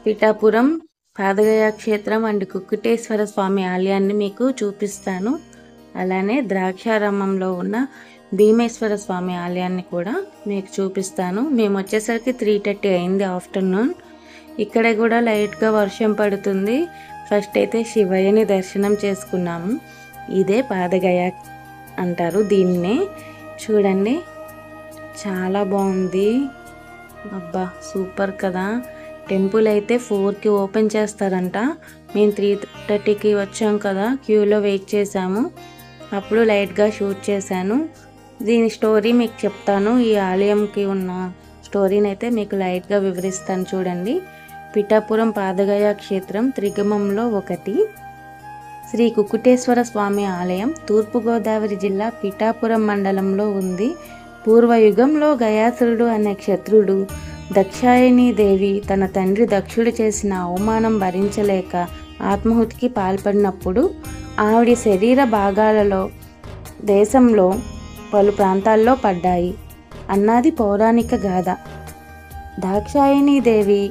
పిఠాపురం పాదగయ క్షేత్రం అండ్ కుక్కుటేశ్వర స్వామి ఆలయాన్ని మీకు చూపిస్తాను. అలానే ద్రాక్షారామంలో ఉన్న భీమేశ్వర స్వామి ఆలయాన్ని కూడా మీకు చూపిస్తాను. మేము వచ్చేసరికి 3:30 అయింది ఆఫ్టర్నూన్. ఇక్కడ కూడా లైట్గా వర్షం పడుతుంది. ఫస్ట్ అయితే శివయ్యని దర్శనం చేసుకున్నాము. ఇదే పాదగయ అంటారు దీన్నే. చూడండి చాలా బాగుంది. అబ్బా సూపర్ కదా. టెంపుల్ అయితే 4కి ఓపెన్ చేస్తారంట. మేము 3:30కి వచ్చాం కదా, క్యూలో వెయిట్ చేసాము. అప్పుడు లైట్గా షూట్ చేశాను. దీని స్టోరీ మీకు చెప్తాను. ఈ ఆలయంకి ఉన్న స్టోరీని అయితే మీకు లైట్గా వివరిస్తాను. చూడండి, పిఠాపురం పాదగయ క్షేత్రం త్రిగమంలో ఒకటి. శ్రీ కుక్కుటేశ్వర స్వామి ఆలయం తూర్పుగోదావరి జిల్లా పిఠాపురం మండలంలో ఉంది. పూర్వయుగంలో గయాసురుడు అనే క్షత్రుడు దక్షాయని దేవి తన తండ్రి దక్షుడు చేసిన అవమానం భరించలేక ఆత్మాహుతికి పాల్పడినప్పుడు ఆవిడ శరీర భాగాలలో దేశంలో పలు ప్రాంతాల్లో పడ్డాయి అన్నది పౌరాణిక గాథ. దాక్షాయని దేవి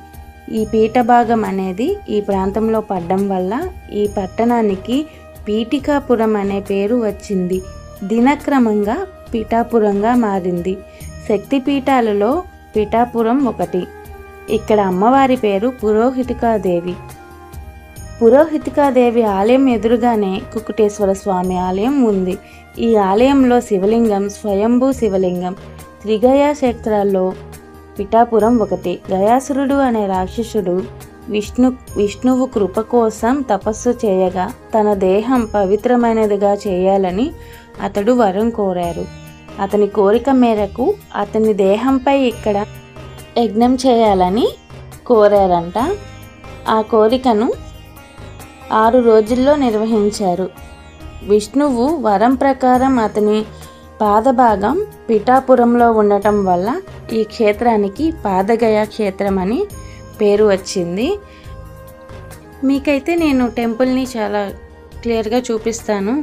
ఈ పీఠభాగం అనేది ఈ ప్రాంతంలో పడ్డం వల్ల ఈ పట్టణానికి పీఠికాపురం అనే పేరు వచ్చింది. దినక్రమంగా పిఠాపురంగా మారింది. శక్తిపీఠాలలో పిఠాపురం ఒకటి. ఇక్కడ అమ్మవారి పేరు పురోహితికాదేవి. పురోహితికాదేవి ఆలయం ఎదురుగానే కుక్కుటేశ్వర స్వామి ఆలయం ఉంది. ఈ ఆలయంలో శివలింగం స్వయంభూ శివలింగం. త్రిగయ క్షేత్రాల్లో పిఠాపురం ఒకటి. గయాసురుడు అనే రాక్షసుడు విష్ణువు కృప కోసం తపస్సు చేయగా తన దేహం పవిత్రమైనదిగా చేయాలని అతడు వరం కోరారు. అతని కోరిక మేరకు అతని దేహంపై ఇక్కడ యజ్ఞం చేయాలని కోరారంట. ఆ కోరికను 6 రోజుల్లో నిర్వహించారు. విష్ణువు వరం ప్రకారం అతని పాదభాగం పిఠాపురంలో ఉండటం వల్ల ఈ క్షేత్రానికి పాదగయ క్షేత్రం అని పేరు వచ్చింది. మీకైతే నేను టెంపుల్ని చాలా క్లియర్గా చూపిస్తాను.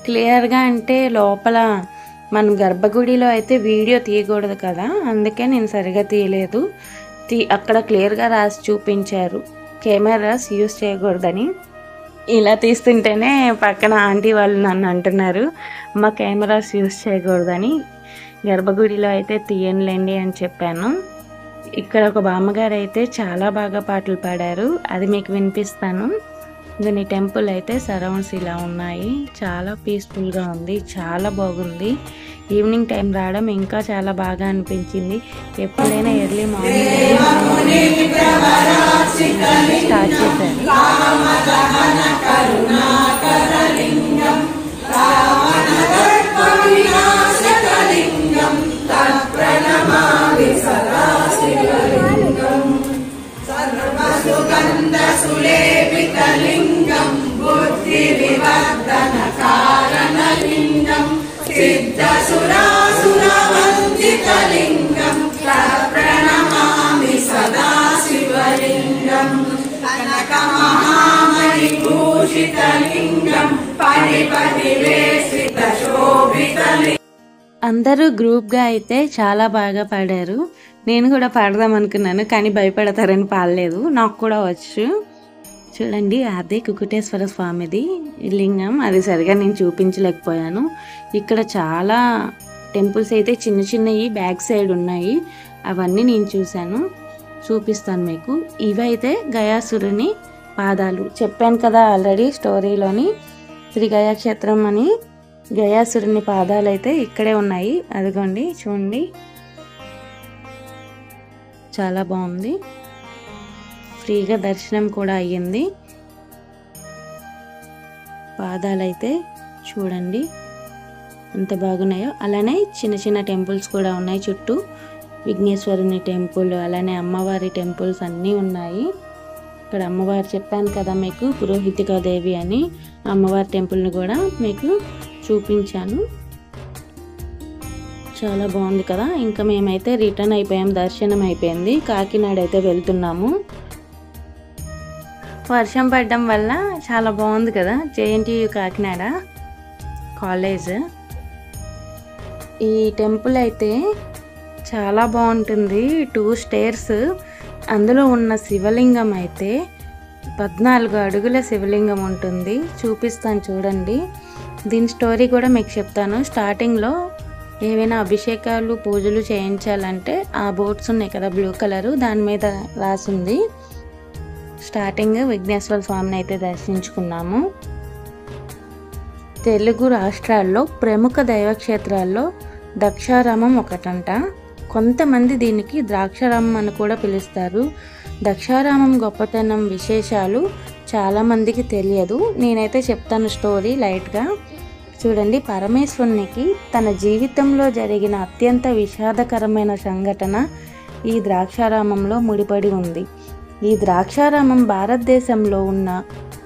క్లియర్గా అంటే లోపల మన గర్భగుడిలో అయితే వీడియో తీయకూడదు కదా, అందుకే నేను సరిగా తీయలేదు. అక్కడ క్లియర్గా రాసి చూపించారు కెమెరాస్ యూజ్ చేయకూడదని. ఇలా తీస్తుంటేనే పక్కన ఆంటీ వాళ్ళు నన్ను అంటున్నారు మా కెమెరాస్ యూజ్ చేయకూడదని. గర్భగుడిలో అయితే తీయనులేండి అని చెప్పాను. ఇక్కడ ఒక బామ్మగారు అయితే చాలా బాగా పాటలు పాడారు, అది మీకు వినిపిస్తాను. దీని టెంపుల్ అయితే సరౌండ్స్ ఇలా ఉన్నాయి. చాలా పీస్ఫుల్గా ఉంది, చాలా బాగుంది. ఈవినింగ్ టైం రావడం ఇంకా చాలా బాగా అనిపించింది. ఎప్పుడైనా ఎర్లీ మార్నింగ్ స్టార్ట్ చేశారు. అందరూ గ్రూప్గా అయితే చాలా బాగా పాడారు. నేను కూడా పాడదాం అనుకున్నాను, కానీ భయపడతారని పాడలేదు. నాకు కూడా వచ్చు. చూడండి, అదే కుక్కుటేశ్వర స్వామిది లింగం. అది సరిగా నేను చూపించలేకపోయాను. ఇక్కడ చాలా టెంపుల్స్ అయితే చిన్న చిన్నవి బ్యాక్ సైడ్ ఉన్నాయి. అవన్నీ నేను చూశాను, చూపిస్తాను మీకు. ఇవైతే గయాసురుని పాదాలు. చెప్పాను కదా ఆల్రెడీ స్టోరీలోని, త్రిగయ క్షేత్రం అని. గయాసురుని పాదాలు అయితే ఇక్కడే ఉన్నాయి. అదిగోండి చూడండి, చాలా బాగుంది. ఫ్రీగా దర్శనం కూడా అయ్యింది. పాదాలైతే చూడండి ఎంత బాగున్నాయో. అలానే చిన్న చిన్న టెంపుల్స్ కూడా ఉన్నాయి చుట్టూ. విఘ్నేశ్వరుని టెంపుల్, అలానే అమ్మవారి టెంపుల్స్ అన్నీ ఉన్నాయి. ఇక్కడ అమ్మవారు చెప్పాను కదా మీకు పురోహితికాదేవి అని, అమ్మవారి టెంపుల్ని కూడా మీకు చూపించాను. చాలా బాగుంది కదా. ఇంకా మేమైతే రిటర్న్ అయిపోయాం, దర్శనం అయిపోయింది. కాకినాడ అయితే వెళ్తున్నాము. వర్షం పడడం వల్ల చాలా బాగుంది కదా. JNTU Kakinada college. ఈ టెంపుల్ అయితే చాలా బాగుంటుంది. 2 స్టేర్స్ అందులో ఉన్న శివలింగం అయితే 14 అడుగుల శివలింగం ఉంటుంది. చూపిస్తాను చూడండి. దీని స్టోరీ కూడా మీకు చెప్తాను. స్టార్టింగ్లో ఏవైనా అభిషేకాలు పూజలు చేయించాలంటే ఆ బోర్డ్స్ ఉన్నాయి కదా బ్లూ కలరు, దాని మీద రాసింది. స్టార్టింగ్ విఘ్నేశ్వర స్వామిని అయితే దర్శించుకున్నాము. తెలుగు రాష్ట్రాల్లో ప్రముఖ దైవక్షేత్రాల్లో ద్రాక్షారామం ఒకటంట. కొంతమంది దీనికి ద్రాక్షారామం అని కూడా పిలుస్తారు. ద్రాక్షారామం గొప్పతనం విశేషాలు చాలామందికి తెలియదు. నేనైతే చెప్తాను స్టోరీ లైట్గా. చూడండి, పరమేశ్వరునికి తన జీవితంలో జరిగిన అత్యంత విషాదకరమైన సంఘటన ఈ ద్రాక్షారామంలో ముడిపడి ఉంది. ఈ ద్రాక్షారామం భారతదేశంలో ఉన్న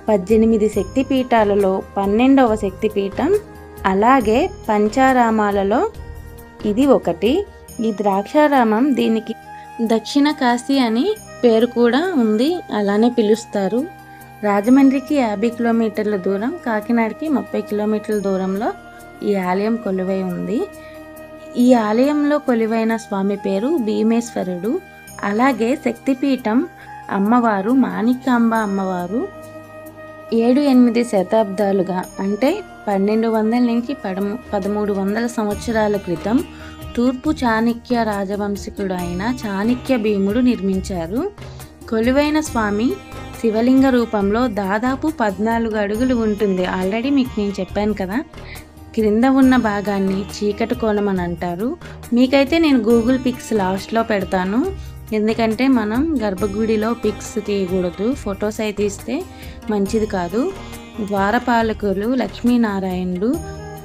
18 శక్తిపీఠాలలో 12వ శక్తిపీఠం. అలాగే పంచారామాలలో ఇది ఒకటి. ఈ ద్రాక్షారామం దీనికి దక్షిణ కాశీ అని పేరు కూడా ఉంది, అలానే పిలుస్తారు. రాజమండ్రికి 50 కిలోమీటర్ల దూరం, కాకినాడకి 30 కిలోమీటర్ల దూరంలో ఈ ఆలయం కొలువై ఉంది. ఈ ఆలయంలో కొలువైన స్వామి పేరు భీమేశ్వరుడు. అలాగే శక్తిపీఠం అమ్మవారు మాణిక్యాంబ అమ్మవారు 7-8 శతాబ్దాలుగా అంటే 1200 నుంచి 1300 సంవత్సరాల క్రితం తూర్పు చాణక్య రాజవంశీకుడు అయిన చాణక్య భీముడు నిర్మించారు. కొలువైన స్వామి శివలింగ రూపంలో దాదాపు 14 అడుగులు ఉంటుంది. ఆల్రెడీ మీకు నేను చెప్పాను కదా. క్రింద ఉన్న భాగాన్ని చీకటి కోణం అని అంటారు. మీకైతే నేను గూగుల్ పిక్స్ లాస్ట్లో పెడతాను, ఎందుకంటే మనం గర్భగుడిలో పిక్స్ తీయకూడదు, ఫొటోస్ అయితే తీస్తే మంచిది కాదు. ద్వారపాలకులు లక్ష్మీనారాయణుడు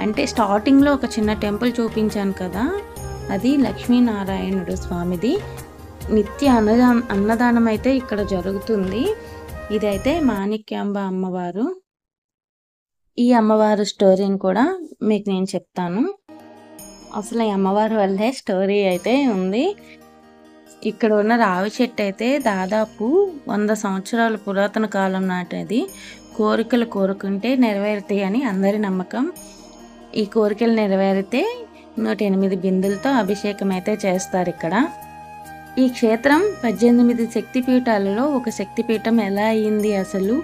అంటే స్టార్టింగ్లో ఒక చిన్న టెంపుల్ చూపించాను కదా, అది లక్ష్మీనారాయణుడు స్వామిది. నిత్య అన్నదానం అయితే ఇక్కడ జరుగుతుంది. ఇదైతే మాణిక్యాంబ అమ్మవారు. ఈ అమ్మవారు స్టోరీని కూడా మీకు నేను చెప్తాను. అసలు ఈ అమ్మవారి వల్లే స్టోరీ అయితే ఉంది. ఇక్కడ ఉన్న రావి చెట్టు అయితే దాదాపు 100 సంవత్సరాల పురాతన కాలం నాటిది. కోరికలు కోరుకుంటే నెరవేరుతాయి అని అందరి నమ్మకం. ఈ కోరికలు నెరవేరితే 108 బిందులతో అభిషేకం అయితే చేస్తారు ఇక్కడ. ఈ క్షేత్రం 18 శక్తిపీఠాలలో ఒక శక్తిపీఠం ఎలా అయింది అసలు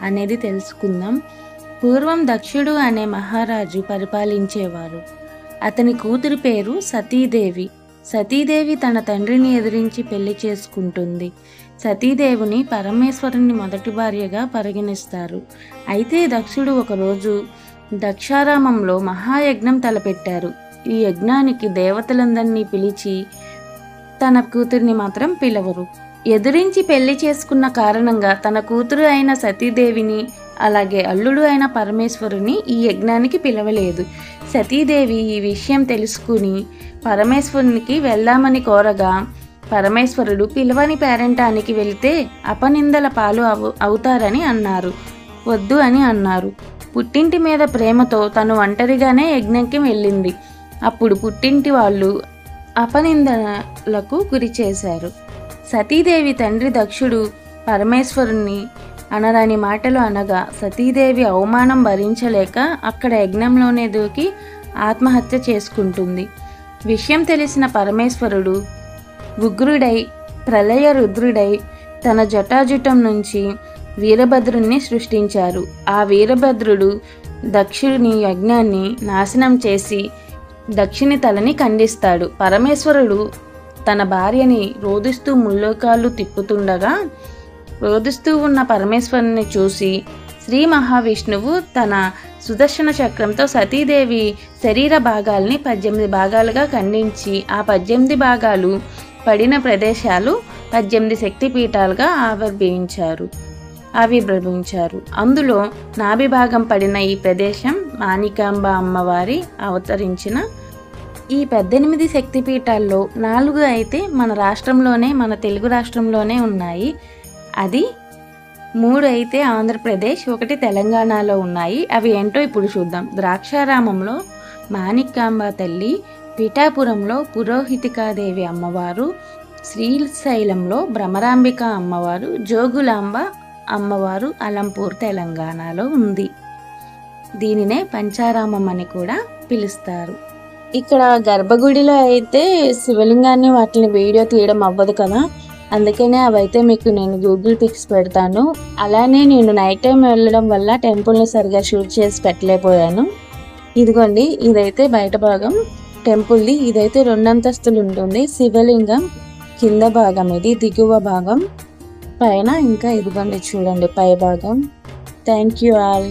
అనేది తెలుసుకుందాం. పూర్వం దక్షుడు అనే మహారాజు పరిపాలించేవారు. అతని కూతురి పేరు సతీదేవి. సతీదేవి తన తండ్రిని ఎదిరించి పెళ్లి చేసుకుంటుంది. సతీదేవిని పరమేశ్వరుని మొదటి భార్యగా పరిగణిస్తారు. అయితే దక్షుడు ఒకరోజు ద్రాక్షారామంలో మహాయజ్ఞం తలపెట్టారు. ఈ యజ్ఞానికి దేవతలందరినీ పిలిచి తన కూతురిని మాత్రం పిలవరు. ఎదిరించి పెళ్లి చేసుకున్న కారణంగా తన కూతురు అయిన సతీదేవిని అలాగే అల్లుడు అయిన పరమేశ్వరుని ఈ యజ్ఞానికి పిలవలేదు. సతీదేవి ఈ విషయం తెలుసుకుని పరమేశ్వరునికి వెళ్దామని కోరగా పరమేశ్వరుడు పిలవని పేరంటానికి వెళితే అపనిందల పాలు అవుతారని అన్నారు. వద్దు అని అన్నారు. పుట్టింటి మీద ప్రేమతో తను ఒంటరిగానే యజ్ఞంకి వెళ్ళింది. అప్పుడు పుట్టింటి వాళ్ళు అపనిందలకు గురి చేశారు. సతీదేవి తండ్రి దక్షుడు పరమేశ్వరుని అనరాని మాటలు అనగా సతీదేవి అవమానం భరించలేక అక్కడ యజ్ఞంలోనే దూకి ఆత్మహత్య చేసుకుంటుంది. విషయం తెలిసిన పరమేశ్వరుడు ఉగ్రుడై ప్రళయ రుద్రుడై తన జటాజుటం నుంచి వీరభద్రుణ్ణి సృష్టించారు. ఆ వీరభద్రుడు దక్షుని యజ్ఞాన్ని నాశనం చేసి దక్షిణి తలని ఖండిస్తాడు. పరమేశ్వరుడు తన భార్యని రోదిస్తూ ముల్లోకాలు తిప్పుతుండగా రోదిస్తూ ఉన్న పరమేశ్వరుని చూసి శ్రీ మహావిష్ణువు తన సుదర్శన చక్రంతో సతీదేవి శరీర భాగాల్ని 18 భాగాలుగా ఖండించి ఆ 18 భాగాలు పడిన ప్రదేశాలు 18 శక్తిపీఠాలుగా ఆవిర్భవించారు. అందులో నాభి భాగం పడిన ఈ ప్రదేశం మాణిక్యాంబ అమ్మవారి అవతరించిన ఈ 18 శక్తిపీఠాల్లో 4 అయితే మన తెలుగు రాష్ట్రంలోనే ఉన్నాయి. అది 3 అయితే ఆంధ్రప్రదేశ్, 1 తెలంగాణలో ఉన్నాయి. అవి ఏంటో ఇప్పుడు చూద్దాం. ద్రాక్షారామంలో మాణిక్యాంబ తల్లి, పిఠాపురంలో పురోహితికాదేవి అమ్మవారు, శ్రీశైలంలో భ్రమరాంబిక అమ్మవారు, జోగులాంబ అమ్మవారు అలంపూర్ తెలంగాణలో ఉంది. దీనినే పంచారామం అని కూడా పిలుస్తారు. ఇక్కడ గర్భగుడిలో అయితే శివలింగాన్ని వాటిని వీడియో తీయడం అవ్వదు కదా, అందుకనే అవైతే మీకు నేను గూగుల్ పిక్స్ పెడతాను. అలానే నేను నైట్ టైం వెళ్ళడం వల్ల టెంపుల్ని సరిగా షూట్ చేసి పెట్టలేకపోయాను. ఇదిగోండి, ఇదైతే బయట భాగం టెంపుల్ది. ఇదైతే 2 అంతస్తులు ఉంటుంది. శివలింగం కింద భాగం, ఇది దిగువ భాగం. పైన ఇంకా ఇదిగోండి చూడండి పై భాగం. Thank you all.